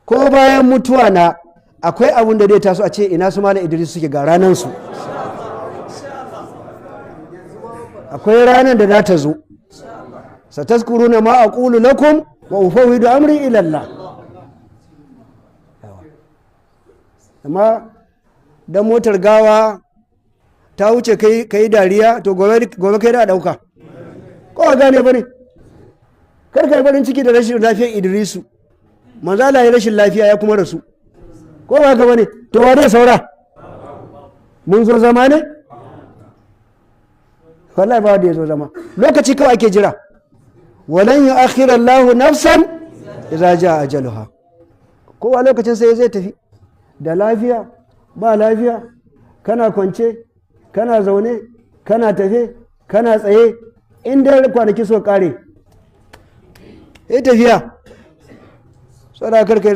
ko bayan mutuwa na akwai abun da zai taso a ce ina su malam Idris suke ga ranar su, akwai ranar da za ta zo. satazkuruna ma aqulu lakum wa ufawwidu amri ila Allah. amma dan motar gawa ta wuce kai dariya to gobe kai da dauka ko a gane bane. kar kai barin ciki da rashin lafiyar Idrisu, manzo Allah ya rashin lafiya ya kuma rasu, ko ba ka bane, to wa dai saura mun zo zama ne wallahi ba da ya zo zama, lokaci kawai ake jira. walan yu'akhkhira Allahu nafsan idza jaa ajaluha, kowa lokacin sai zai tafi, da lafiya ba lafiya, kana kwance kana zaune kana tafe kana tsaye, inda kwanaki so kare tafiya. Saboda karkai